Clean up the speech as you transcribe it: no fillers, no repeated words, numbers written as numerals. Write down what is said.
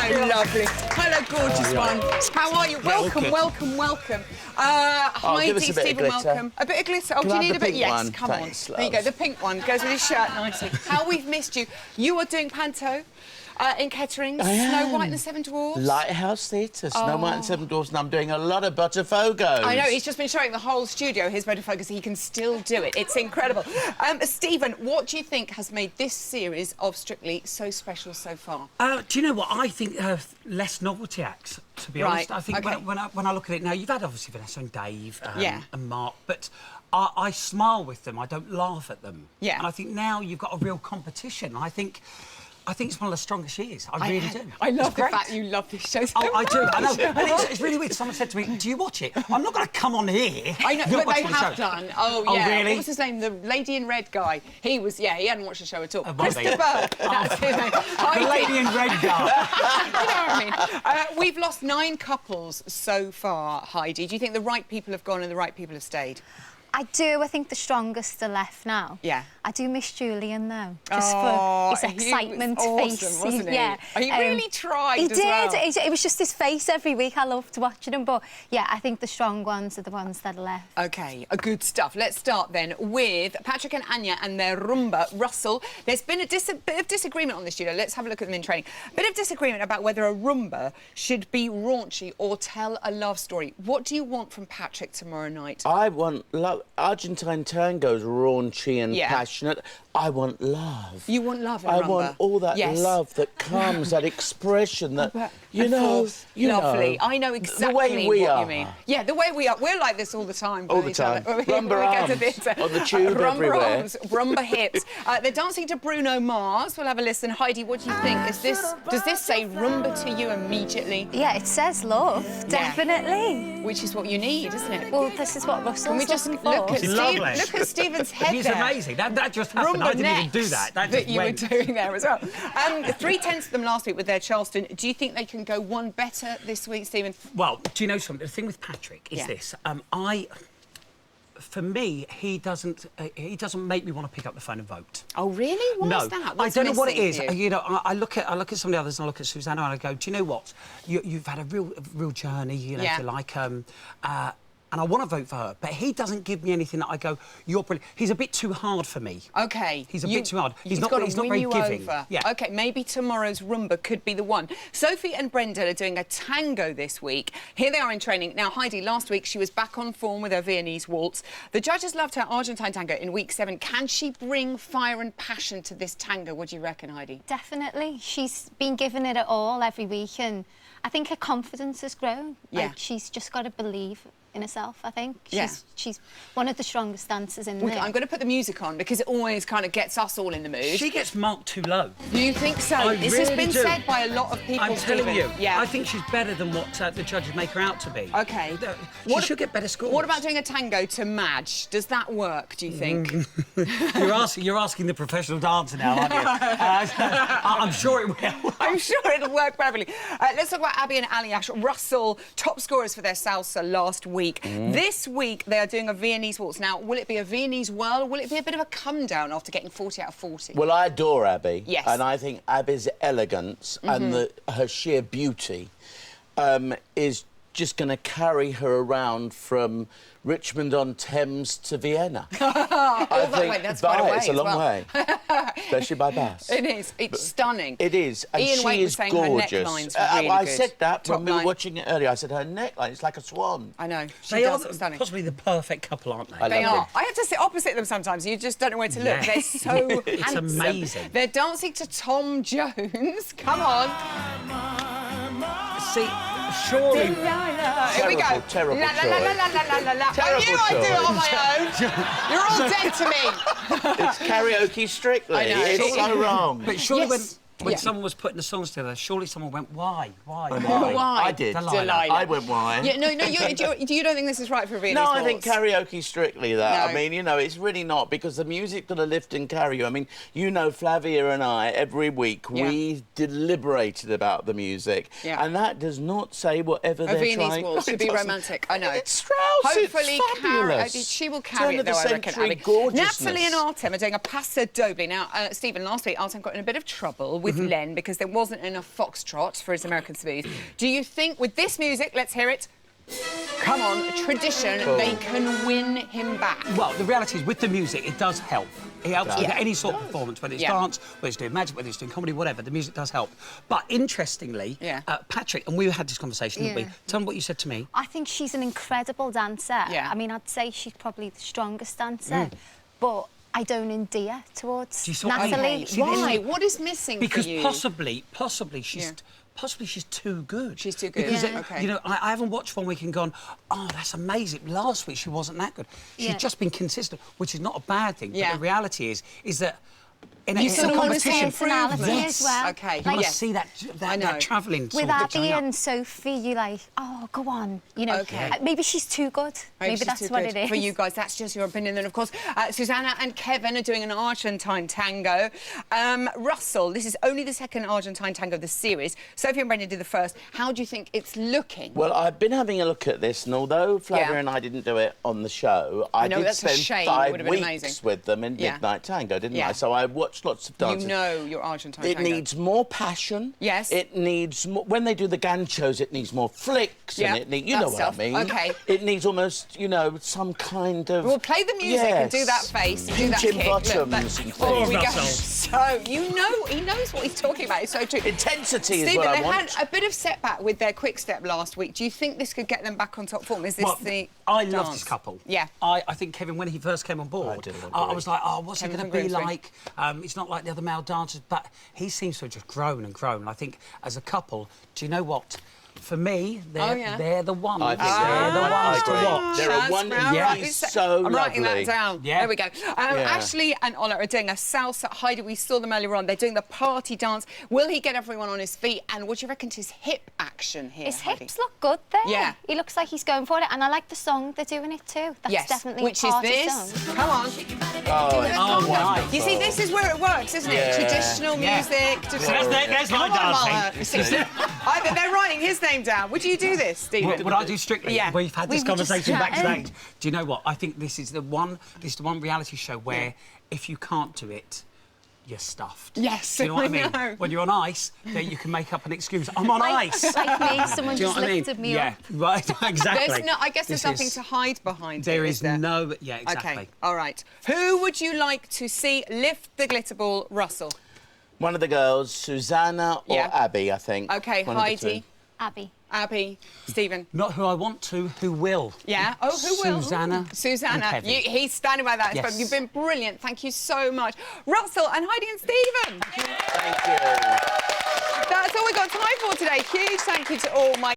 Hello, lovely. Hello, gorgeous one. How are you? Welcome, welcome, welcome. Heidi, Stephen, welcome. A bit of glitter. Oh, do you need a bit? Yes, come on. There you go, the pink one. Goes with his shirt nicely. How we've missed you. You are doing panto. In Kettering, Snow White and the Seven Dwarfs. Lighthouse Theatre, Snow White and Seven Dwarfs, and I'm doing a lot of Butterfogos. I know, he's just been showing the whole studio his Butterfogos, so he can still do it. It's incredible. Stephen, what do you think has made this series of Strictly so special so far? Do you know what? I think less novelty acts, to be honest. I think when I look at it now, you've had obviously Vanessa and Dave and Mark, but I smile with them, I don't laugh at them. Yeah. And I think now you've got a real competition. I think it's one of the strongest years. I really do. I love the fact you love this show so much. I do. I know. And it's really weird. Someone said to me, "Do you watch it?" I'm not going to come on here. I know, but they have done. Oh, yeah. Oh, really? What was his name? The lady in red guy. He was, he hadn't watched the show at all. Christopher. That's his name. The lady in red guy. You know what I mean? We've lost 9 couples so far, Heidi. Do you think the right people have gone and the right people have stayed? I do. I think the strongest are left now. Yeah. I do miss Julian, though, just for his excitement face. Awesome, wasn't he? Yeah. He really tried He as did. well. It was just his face every week. I loved watching him. But, yeah, I think the strong ones are the ones that are left. OK, good stuff. Let's start, then, with Patrick and Anya and their rumba. Russell, there's been a bit of disagreement on this, Julia. Let's have a look at them in training. A bit of disagreement about whether a rumba should be raunchy or tell a love story. What do you want from Patrick tomorrow night? I want love. Argentine tango's raunchy and passionate. I want love. You want love in I rumba? want all that love that comes, that expression that, you know. Lovely. I know exactly the way we what are. you mean. Yeah, the way we are. We're like this all the time. All the time. Rumba arms on the tube rumba everywhere. Arms, rumba hips. They're dancing to Bruno Mars. We'll have a listen. Heidi, what do you think? Does this say rumba to you immediately? Yeah, it says love, definitely. Which is what you need, isn't it? Well, this is what Russell's looking for. Look at Stephen's head He's there. amazing. That just happened. Rumba I didn't even do that. That you were doing there as well. 3/10 of them last week with their Charleston. Do you think they can go one better this week, Stephen? Well, do you know something? The thing with Patrick is this. For me, he doesn't make me want to pick up the phone and vote. Oh, really? Why is that? I don't know what it is. You know, I look at some of the others and I look at Susanna and I go, do you know what? You've had a real journey, you know, if you like. And I want to vote for her, but he doesn't give me anything that I go, you're brilliant. He's a bit too hard for me. OK. He's a bit too hard. He's not very giving. Yeah. OK, maybe tomorrow's rumba could be the one. Sophie and Brenda are doing a tango this week. Here they are in training. Now, Heidi, last week she was back on form with her Viennese waltz. The judges loved her Argentine tango in week 7. Can she bring fire and passion to this tango? What do you reckon, Heidi? Definitely. She's been giving it all every week, and I think her confidence has grown. Yeah. Like, she's just got to believe in herself, I think. Yeah. She's one of the strongest dancers in there. I'm going to put the music on because it always kind of gets us all in the mood. She gets marked too low. Do you think so? This has been said by a lot of people. I'm telling you. Yeah. I think she's better than what the judges make her out to be. OK. She should get better scores. What about doing a tango to Madge? Does that work, do you think? You're asking the professional dancer now, aren't you? I'm sure it will. I'm sure it'll work perfectly. Let's talk about Abby and Aliash. Russell, top scorers for their salsa last week. This week, they are doing a Viennese waltz. Now, will it be a Viennese whirl, or will it be a bit of a come-down after getting 40 out of 40? Well, I adore Abby. Yes. And I think Abby's elegance and her sheer beauty is just going to carry her around from Richmond-on-Thames to Vienna. That's quite a way. It's a long way, especially by bus. It is. It's stunning. It is. And Ian she Waite is was saying gorgeous. her neckline's really I good. said that Top when we were line. watching it earlier. I said her neckline, it's like a swan. I know. They are stunning. possibly the perfect couple, aren't they? They are. I have to sit opposite them sometimes. You just don't know where to look. They're so It's handsome. amazing. They're dancing to Tom Jones. Come on. See, surely... Here we go. Terrible la, la, la, la, la, la, la, la. I knew I'd do it on my own. You're all dead to me. It's karaoke strictly. I know. It's so wrong. But surely Yes. when someone was putting the songs together, surely someone went, why? Why? I did. Delilah. I went why. Yeah, no, you don't think this is right for a Viennese No, waltz? I think karaoke strictly that. No. I mean, you know, it's really not, because the music's got to lift and carry you. I mean, you know, Flavia and I, every week, we deliberated about the music. Yeah. And that does not say whatever they're trying... A Viennese waltz should be romantic, I know. It's Strauss, Hopefully, it's fabulous. she will carry Turn it, though, of the I reckon, century Abby. gorgeousness. Natalie and Artem are doing a Paso Doble. Now, Stephen, last week, Artem got in a bit of trouble with Len because there wasn't enough foxtrot for his American Speed. Do you think with this music, let's hear it, come on, tradition, they can win him back? Well, the reality is, with the music, it does help. It helps with any sort of performance, whether it's dance, whether it's doing magic, whether it's doing comedy, whatever, the music does help. But interestingly, Patrick, and we had this conversation, didn't we? Tell me what you said to me. I think she's an incredible dancer. I mean, I'd say she's probably the strongest dancer, but I don't endear towards Natalie. Why? What is missing because for you? Possibly she's... Possibly she's too good. She's too good. Because, you know, I haven't watched one week and gone, oh, that's amazing. Last week she wasn't that good. She's just been consistent, which is not a bad thing. But the reality is that in a competition, as well. Okay. You want to see that travelling with Abby and Sophie, you're like, oh, go on. You know, maybe she's too good. Maybe that's what it is. For you guys, that's just your opinion. And of course, Susanna and Kevin are doing an Argentine tango. Russell, this is only the second Argentine tango of the series. Sophie and Brendan did the first. How do you think it's looking? Well, I've been having a look at this, and although Flavia and I didn't do it on the show, I did spend 5 weeks with them in Midnight Tango, didn't I? So I watched lots of dances. You know your Argentine tango. It needs more passion. Yes. It needs more... When they do the ganchos, it needs more flicks. And it needs... You know what I mean. OK. It needs almost, you know, some kind of... We'll play the music and do that face. Do that kick. Bottoms and things. So, you know, he knows what he's talking about. It's so true. Intensity is what I want. Stephen, they had a bit of setback with their quick step last week. Do you think this could get them back on top form? Is this the I love this couple. Yeah. I think Kevin, when he first came on board, I was like, oh, what's he going to be like? It's not like the other male dancers, but he seems to have just grown and grown. I think as a couple, do you know what? For me, they're the ones. I think they're the ones to watch. They're a one. He's so lovely. I'm writing that down. There we go. Ashley and Ola are doing a salsa. Heidi, we saw them earlier on. They're doing the party dance. Will he get everyone on his feet? And what do you reckon to his hip action here, His Heidi? hips look good there. Yeah. He looks like he's going for it. And I like the song they're doing it too. That's definitely Which a party is this? song. Come on. Oh, nice. You see, this is where it works, isn't it? Traditional music. There's my dancing. They're writing his name down. Would you do this, Stephen? Would I do Strictly? Yeah. We've had this conversation backstage. Do you know what? I think this is the one reality show where if you can't do it, you're stuffed. Yes, do you know what I mean? When you're on ice, then you can make up an excuse. I'm on ice. Like me, someone just lifted me up. Yeah, right, exactly. I guess there's nothing to hide behind. There is no... Yeah, exactly. OK, all right. Who would you like to see lift the glitter ball, Russell? One of the girls, Susanna or Abby, I think. OK, Heidi. Abby. Abby. Stephen. Not who I want to, who will. Yeah? Oh, who will? Susanna. Susanna. He's standing by that. Yes. You've been brilliant. Thank you so much. Russell and Heidi and Stephen. Thank you. That's all we've got time for today. Huge thank you to all my